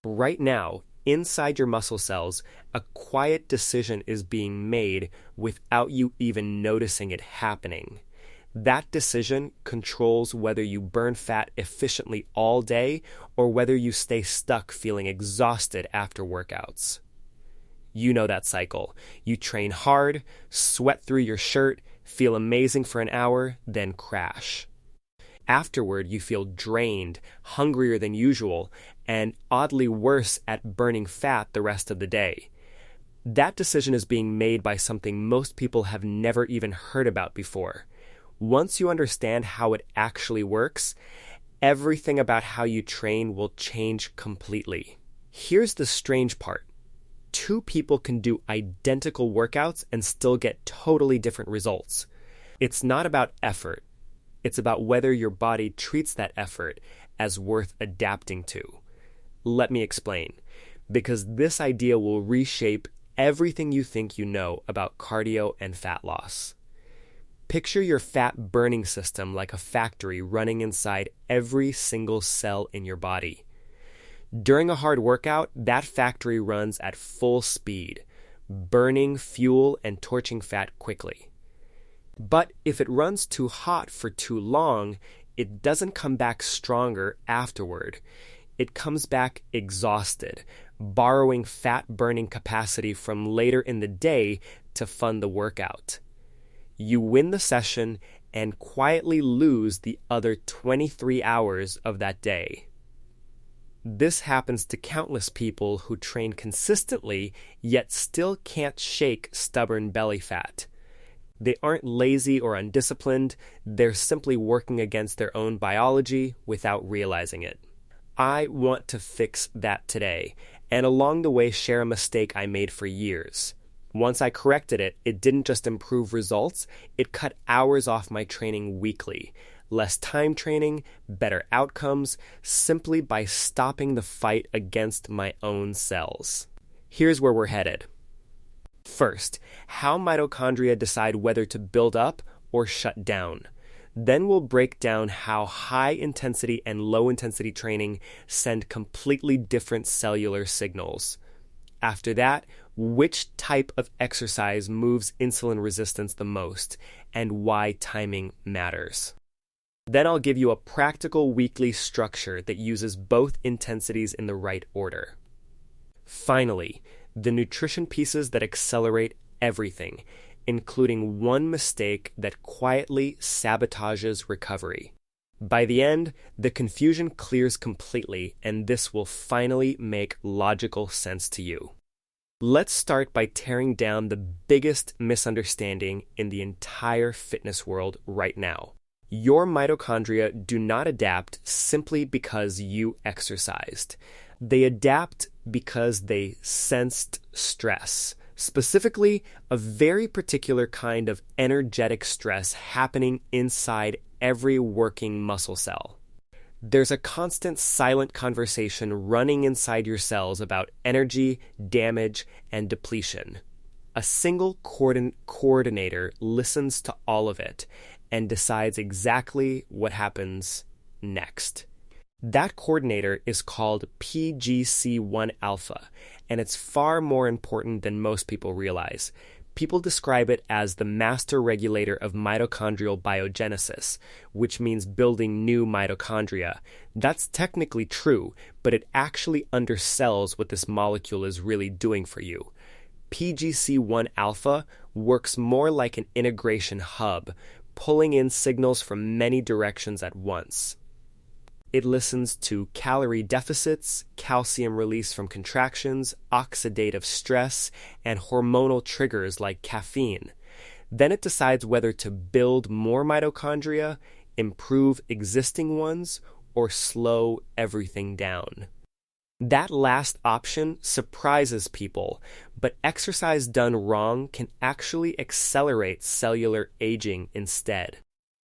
Right now, inside your muscle cells, a quiet decision is being made without you even noticing it happening. That decision controls whether you burn fat efficiently all day or whether you stay stuck feeling exhausted after workouts. You know that cycle. You train hard, sweat through your shirt, feel amazing for an hour, then crash. Afterward, you feel drained, hungrier than usual, and oddly worse at burning fat the rest of the day. That decision is being made by something most people have never even heard about before. Once you understand how it actually works, everything about how you train will change completely. Here's the strange part. Two people can do identical workouts and still get totally different results. It's not about effort. It's about whether your body treats that effort as worth adapting to. Let me explain, because this idea will reshape everything you think you know about cardio and fat loss. Picture your fat burning system like a factory running inside every single cell in your body. During a hard workout, that factory runs at full speed, burning fuel and torching fat quickly. But if it runs too hot for too long, it doesn't come back stronger afterward. It comes back exhausted, borrowing fat-burning capacity from later in the day to fund the workout. You win the session and quietly lose the other 23 hours of that day. This happens to countless people who train consistently yet still can't shake stubborn belly fat. They aren't lazy or undisciplined, they're simply working against their own biology without realizing it. I want to fix that today, and along the way share a mistake I made for years. Once I corrected it, it didn't just improve results, it cut hours off my training weekly. Less time training, better outcomes, simply by stopping the fight against my own cells. Here's where we're headed. First, how mitochondria decide whether to build up or shut down. Then we'll break down how high-intensity and low-intensity training send completely different cellular signals. After that, which type of exercise moves insulin resistance the most, and why timing matters. Then I'll give you a practical weekly structure that uses both intensities in the right order. Finally, the nutrition pieces that accelerate everything, including one mistake that quietly sabotages recovery. By the end, the confusion clears completely, and this will finally make logical sense to you. Let's start by tearing down the biggest misunderstanding in the entire fitness world right now. Your mitochondria do not adapt simply because you exercised. They adapt because they sensed stress, specifically a very particular kind of energetic stress happening inside every working muscle cell. There's a constant silent conversation running inside your cells about energy, damage, and depletion. A single coordinator listens to all of it and decides exactly what happens next. That coordinator is called PGC1 alpha, and it's far more important than most people realize. People describe it as the master regulator of mitochondrial biogenesis, which means building new mitochondria. That's technically true, but it actually undersells what this molecule is really doing for you. PGC1 alpha works more like an integration hub, pulling in signals from many directions at once. It listens to calorie deficits, calcium release from contractions, oxidative stress, and hormonal triggers like caffeine. Then it decides whether to build more mitochondria, improve existing ones, or slow everything down. That last option surprises people, but exercise done wrong can actually accelerate cellular aging instead.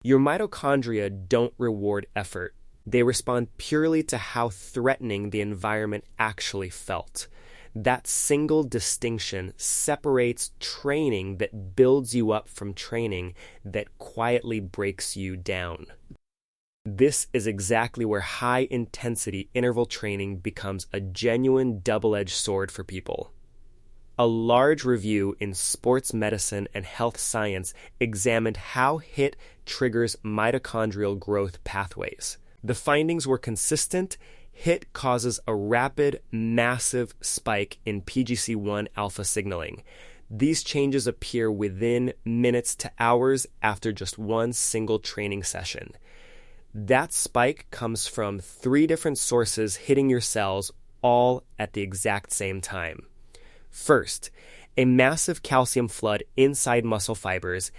Your mitochondria don't reward effort. They respond purely to how threatening the environment actually felt. That single distinction separates training that builds you up from training that quietly breaks you down. This is exactly where high-intensity interval training becomes a genuine double-edged sword for people. A large review in Sports Medicine and Health Science examined how HIIT triggers mitochondrial growth pathways. The findings were consistent. HIIT causes a rapid, massive spike in PGC1 alpha signaling. These changes appear within minutes to hours after just one single training session. That spike comes from 3 different sources hitting your cells all at the exact same time. First, a massive calcium flood inside muscle fibers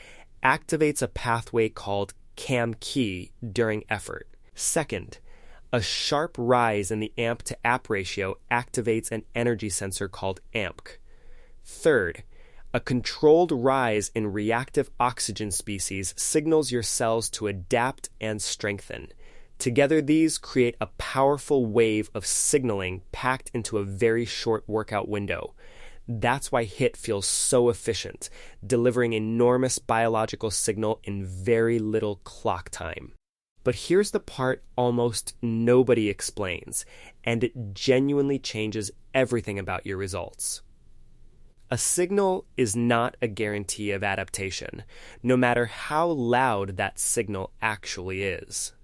activates a pathway called CAM-key during effort. Second, a sharp rise in the AMP to AP ratio activates an energy sensor called AMPK. Third, a controlled rise in reactive oxygen species signals your cells to adapt and strengthen. Together, these create a powerful wave of signaling packed into a very short workout window. That's why HIIT feels so efficient, delivering enormous biological signal in very little clock time. But here's the part almost nobody explains, and it genuinely changes everything about your results. A signal is not a guarantee of adaptation, no matter how loud that signal actually is.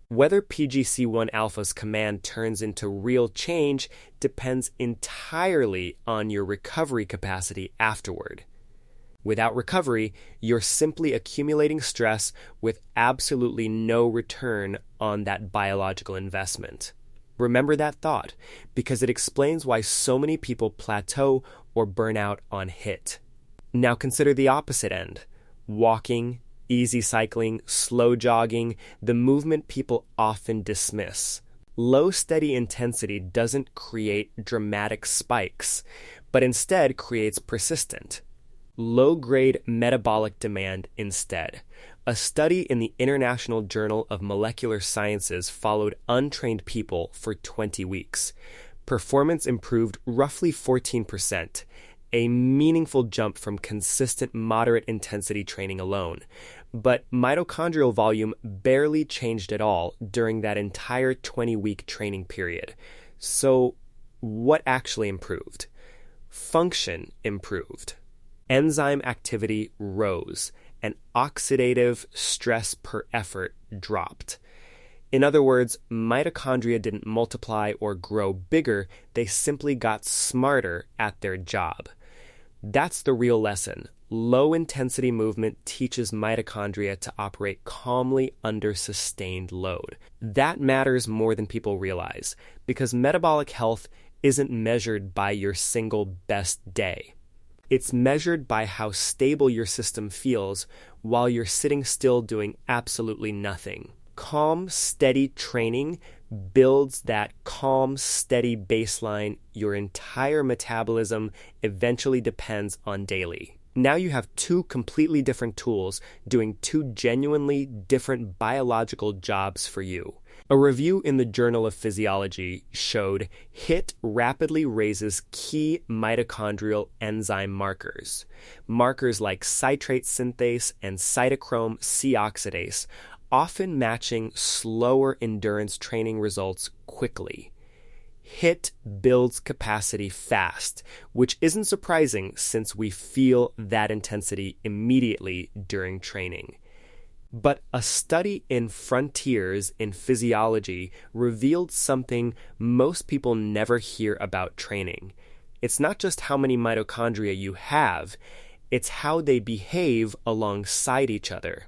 Whether PGC1 alpha's command turns into real change depends entirely on your recovery capacity afterward. Without recovery, you're simply accumulating stress with absolutely no return on that biological investment. Remember that thought, because it explains why so many people plateau or burn out on HIIT. Now consider the opposite end: walking, easy cycling, slow jogging, the movement people often dismiss. Low steady intensity doesn't create dramatic spikes, but instead creates persistent, low-grade metabolic demand instead. A study in the International Journal of Molecular Sciences followed untrained people for 20 weeks. Performance improved roughly 14%, a meaningful jump from consistent moderate intensity training alone. But mitochondrial volume barely changed at all during that entire 20-week training period. So, what actually improved? Function improved. Enzyme activity rose, and oxidative stress per effort dropped. In other words, mitochondria didn't multiply or grow bigger, they simply got smarter at their job. That's the real lesson. Low-intensity movement teaches mitochondria to operate calmly under sustained load. That matters more than people realize, because metabolic health isn't measured by your single best day. It's measured by how stable your system feels while you're sitting still doing absolutely nothing. Calm, steady training builds that calm, steady baseline your entire metabolism eventually depends on daily. Now you have 2 completely different tools doing 2 genuinely different biological jobs for you. A review in the Journal of Physiology showed HIIT rapidly raises key mitochondrial enzyme markers. Markers like citrate synthase and cytochrome C oxidase, often matching slower endurance training results quickly. HIIT builds capacity fast, which isn't surprising since we feel that intensity immediately during training. But a study in Frontiers in Physiology revealed something most people never hear about training. It's not just how many mitochondria you have, it's how they behave alongside each other.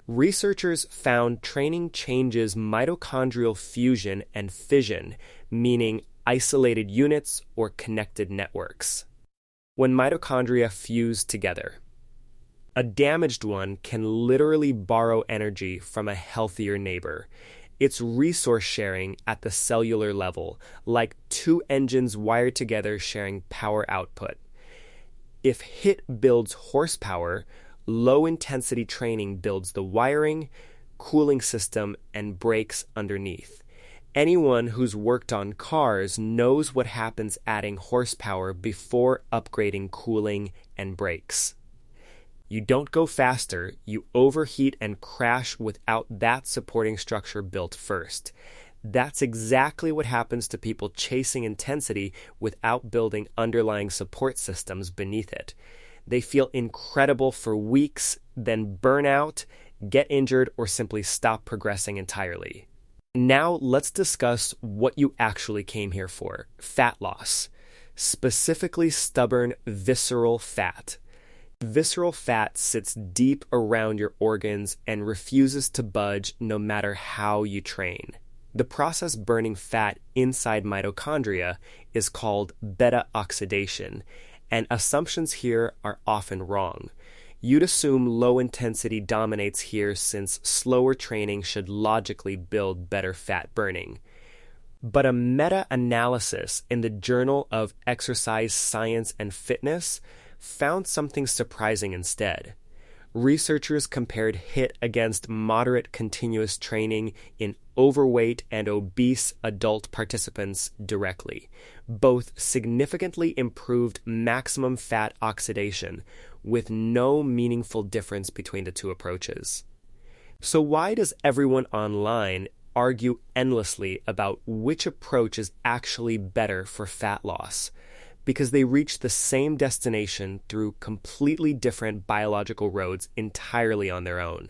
Researchers found training changes mitochondrial fusion and fission, meaning isolated units or connected networks. When mitochondria fuse together, a damaged one can literally borrow energy from a healthier neighbor. It's resource sharing at the cellular level, like 2 engines wired together sharing power output. If HIIT builds horsepower, low-intensity training builds the wiring, cooling system, and brakes underneath. Anyone who's worked on cars knows what happens adding horsepower before upgrading cooling and brakes. You don't go faster, you overheat and crash without that supporting structure built first. That's exactly what happens to people chasing intensity without building underlying support systems beneath it. They feel incredible for weeks, then burn out, get injured, or simply stop progressing entirely. Now let's discuss what you actually came here for: fat loss, specifically stubborn visceral fat. Visceral fat sits deep around your organs and refuses to budge no matter how you train. The process burning fat inside mitochondria is called beta oxidation, and assumptions here are often wrong. You'd assume low intensity dominates here since slower training should logically build better fat burning. But a meta-analysis in the Journal of Exercise Science and Fitness found something surprising instead. Researchers compared HIIT against moderate continuous training in overweight and obese adult participants directly. Both significantly improved maximum fat oxidation, with no meaningful difference between the two approaches. So why does everyone online argue endlessly about which approach is actually better for fat loss? Because they reach the same destination through completely different biological roads entirely on their own.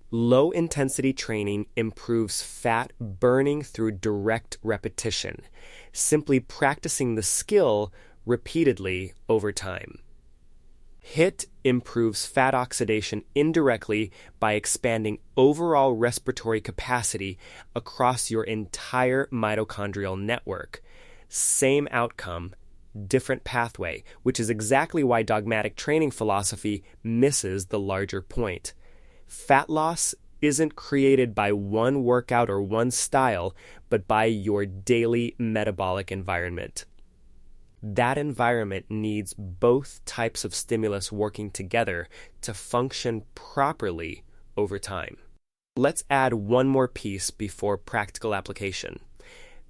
Low-intensity training improves fat burning through direct repetition, simply practicing the skill repeatedly over time. HIIT improves fat oxidation indirectly by expanding overall respiratory capacity across your entire mitochondrial network. Same outcome, different pathway, which is exactly why dogmatic training philosophy misses the larger point. Fat loss isn't created by one workout or one style, but by your daily metabolic environment. That environment needs both types of stimulus working together to function properly over time. Let's add one more piece before practical application.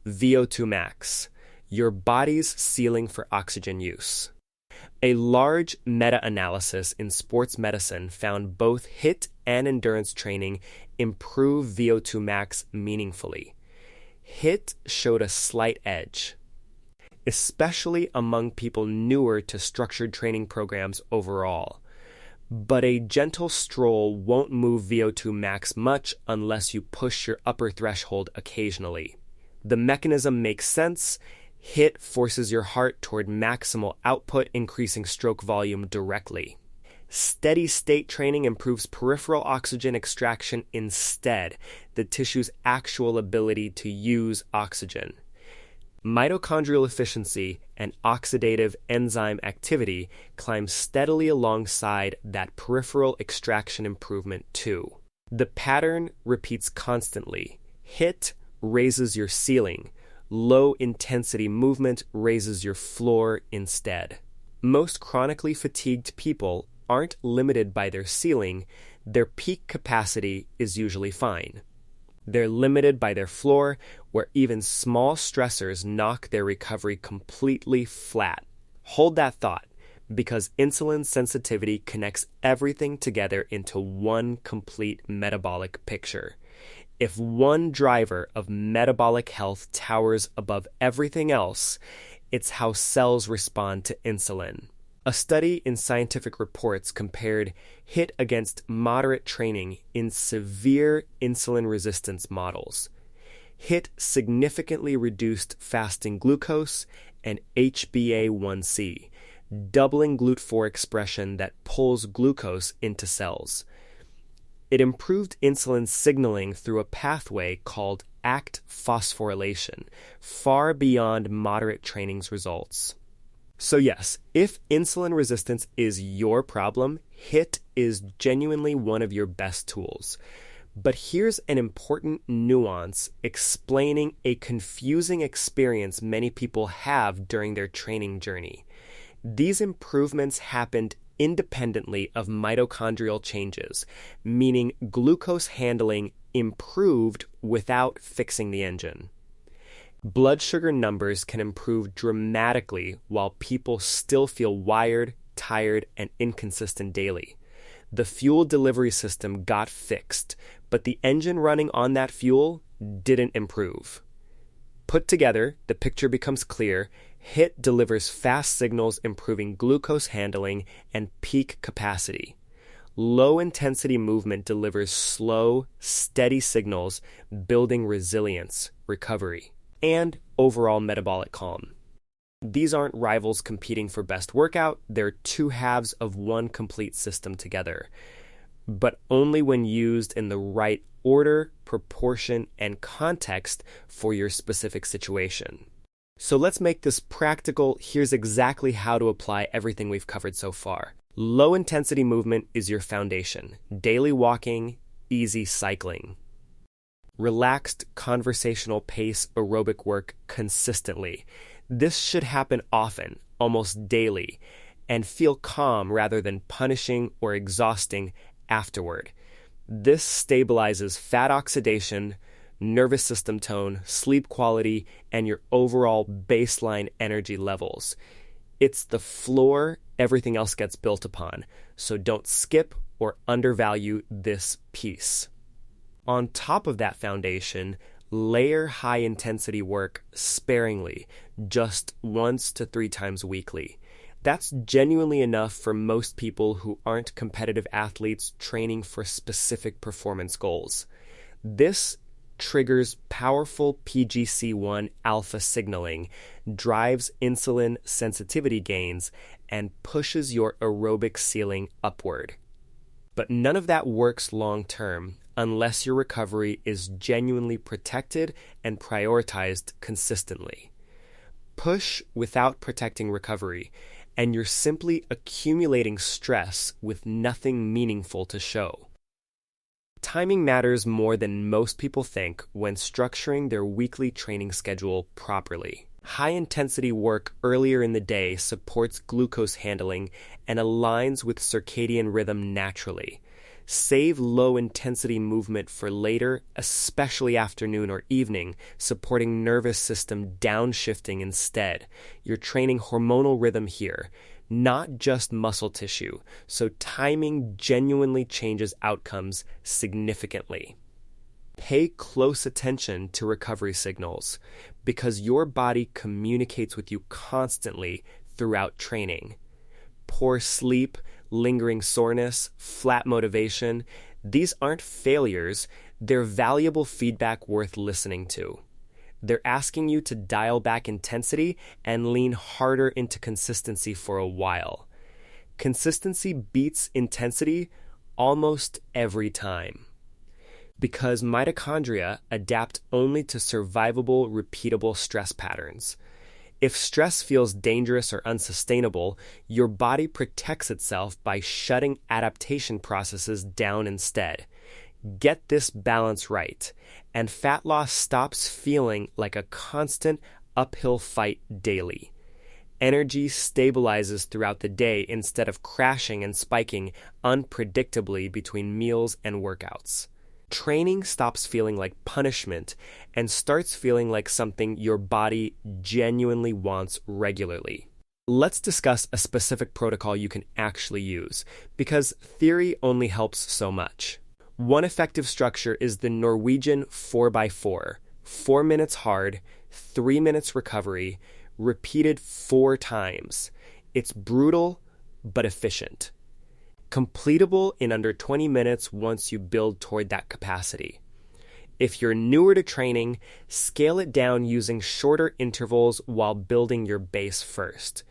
VO2 max, your body's ceiling for oxygen use. A large meta-analysis in sports medicine found both HIIT and endurance training improve VO2 max meaningfully. HIIT showed a slight edge, especially among people newer to structured training programs overall. But a gentle stroll won't move VO2 max much unless you push your upper threshold occasionally. The mechanism makes sense. HIIT forces your heart toward maximal output, increasing stroke volume directly. Steady state training improves peripheral oxygen extraction instead, the tissue's actual ability to use oxygen. Mitochondrial efficiency and oxidative enzyme activity climb steadily alongside that peripheral extraction improvement too. The pattern repeats constantly. HIIT raises your ceiling. Low-intensity movement raises your floor instead. Most chronically fatigued people aren't limited by their ceiling. Their peak capacity is usually fine. They're limited by their floor, where even small stressors knock their recovery completely flat. Hold that thought, because insulin sensitivity connects everything together into one complete metabolic picture. If one driver of metabolic health towers above everything else, it's how cells respond to insulin. A study in Scientific Reports compared HIIT against moderate training in severe insulin resistance models. HIIT significantly reduced fasting glucose and HbA1c, doubling GLUT4 expression that pulls glucose into cells. It improved insulin signaling through a pathway called ACT phosphorylation, far beyond moderate training's results. So yes, if insulin resistance is your problem, HIIT is genuinely one of your best tools. But here's an important nuance explaining a confusing experience many people have during their training journey. These improvements happened independently of mitochondrial changes, meaning glucose handling improved without fixing the engine. Blood sugar numbers can improve dramatically while people still feel wired, tired, and inconsistent daily. The fuel delivery system got fixed, but the engine running on that fuel didn't improve. Put together, the picture becomes clear. HIIT delivers fast signals improving glucose handling and peak capacity. Low-intensity movement delivers slow, steady signals, building resilience, recovery, and overall metabolic calm. These aren't rivals competing for best workout, they're two halves of one complete system together, but only when used in the right order, proportion, and context for your specific situation. So let's make this practical. Here's exactly how to apply everything we've covered so far. Low-intensity movement is your foundation. Daily walking, easy cycling. Relaxed conversational pace aerobic work consistently. This should happen often, almost daily, and feel calm rather than punishing or exhausting afterward. This stabilizes fat oxidation, nervous system tone, sleep quality, and your overall baseline energy levels. It's the floor everything else gets built upon, so don't skip or undervalue this piece. On top of that foundation, layer high-intensity work sparingly, just 1 to 3 times weekly. That's genuinely enough for most people who aren't competitive athletes training for specific performance goals. This triggers powerful PGC1 alpha signaling, drives insulin sensitivity gains, and pushes your aerobic ceiling upward. But none of that works long-term unless your recovery is genuinely protected and prioritized consistently. Push without protecting recovery, and you're simply accumulating stress with nothing meaningful to show. Timing matters more than most people think when structuring their weekly training schedule properly. High-intensity work earlier in the day supports glucose handling and aligns with circadian rhythm naturally. Save low-intensity movement for later, especially afternoon or evening, supporting nervous system downshifting instead. You're training hormonal rhythm here, not just muscle tissue, so timing genuinely changes outcomes significantly. Pay close attention to recovery signals because your body communicates with you constantly throughout training. Poor sleep, lingering soreness, flat motivation, these aren't failures, they're valuable feedback worth listening to. They're asking you to dial back intensity and lean harder into consistency for a while. Consistency beats intensity almost every time. Because mitochondria adapt only to survivable, repeatable stress patterns. If stress feels dangerous or unsustainable, your body protects itself by shutting adaptation processes down instead. Get this balance right, and fat loss stops feeling like a constant uphill fight daily. Energy stabilizes throughout the day instead of crashing and spiking unpredictably between meals and workouts. Training stops feeling like punishment and starts feeling like something your body genuinely wants regularly. Let's discuss a specific protocol you can actually use, because theory only helps so much. One effective structure is the Norwegian 4x4, 4 minutes hard, 3 minutes recovery, repeated 4 times. It's brutal, but efficient. Completable in under 20 minutes once you build toward that capacity. If you're newer to training, scale it down using shorter intervals while building your base first.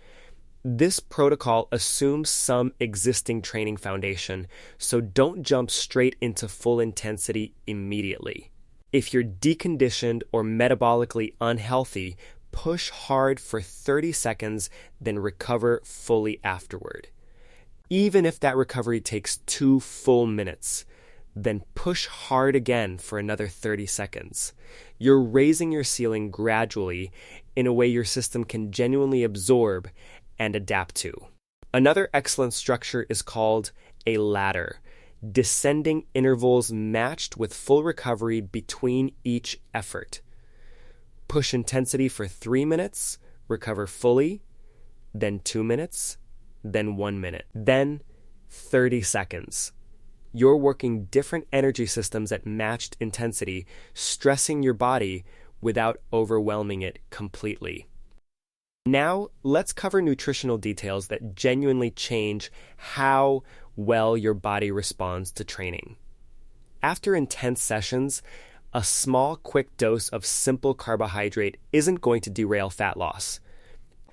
This protocol assumes some existing training foundation, so don't jump straight into full intensity immediately. If you're deconditioned or metabolically unhealthy, push hard for 30 seconds, then recover fully afterward. Even if that recovery takes 2 full minutes, then push hard again for another 30 seconds. You're raising your ceiling gradually in a way your system can genuinely absorb and adapt to. Another excellent structure is called a ladder, descending intervals matched with full recovery between each effort. Push intensity for 3 minutes, recover fully, then 2 minutes, then 1 minute. Then 30 seconds. You're working different energy systems at matched intensity, stressing your body without overwhelming it completely. Now, let's cover nutritional details that genuinely change how well your body responds to training. After intense sessions, a small, quick dose of simple carbohydrate isn't going to derail fat loss.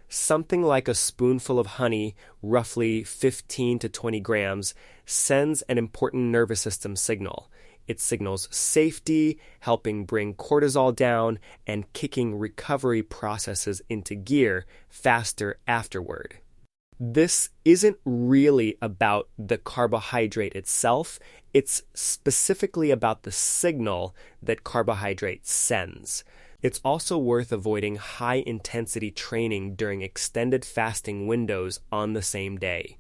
Something like a spoonful of honey, roughly 15 to 20 grams, sends an important nervous system signal. It signals safety, helping bring cortisol down, and kicking recovery processes into gear faster afterward. This isn't really about the carbohydrate itself, it's specifically about the signal that carbohydrate sends. It's also worth avoiding high-intensity training during extended fasting windows on the same day.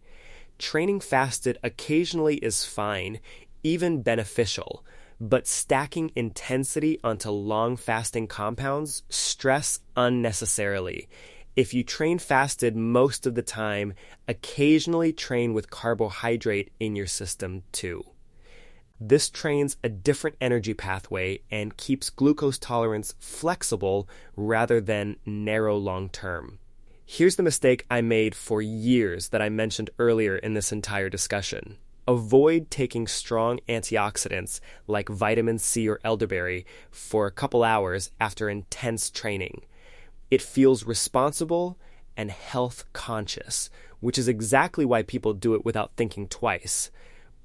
Training fasted occasionally is fine, even beneficial, but stacking intensity onto long fasting compounds stress unnecessarily. If you train fasted most of the time, occasionally train with carbohydrate in your system too. This trains a different energy pathway and keeps glucose tolerance flexible rather than narrow long term. Here's the mistake I made for years that I mentioned earlier in this entire discussion. Avoid taking strong antioxidants like vitamin C or elderberry for a couple hours after intense training. It feels responsible and health conscious, which is exactly why people do it without thinking twice.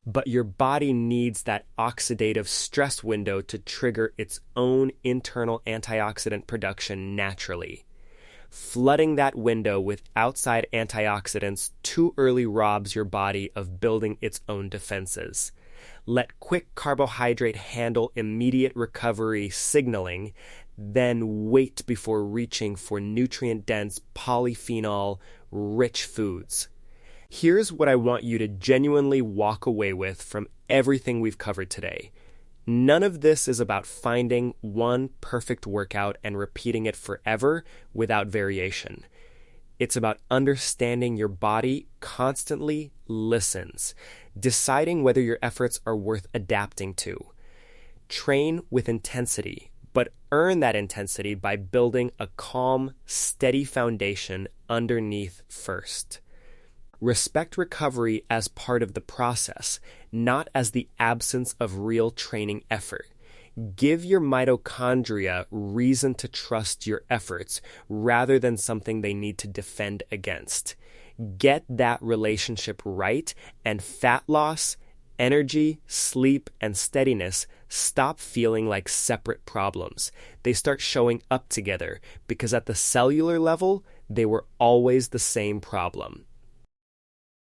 But your body needs that oxidative stress window to trigger its own internal antioxidant production naturally. Flooding that window with outside antioxidants too early robs your body of building its own defenses. Let quick carbohydrate handle immediate recovery signaling, then wait before reaching for nutrient-dense polyphenol-rich foods. Here's what I want you to genuinely walk away with from everything we've covered today. None of this is about finding one perfect workout and repeating it forever without variation. It's about understanding your body constantly listens, deciding whether your efforts are worth adapting to. Train with intensity, but earn that intensity by building a calm, steady foundation underneath first. Respect recovery as part of the process, not as the absence of real training effort. Give your mitochondria reason to trust your efforts rather than something they need to defend against. Get that relationship right, and fat loss, energy, sleep, and steadiness stop feeling like separate problems. They start showing up together because at the cellular level, they were always the same problem.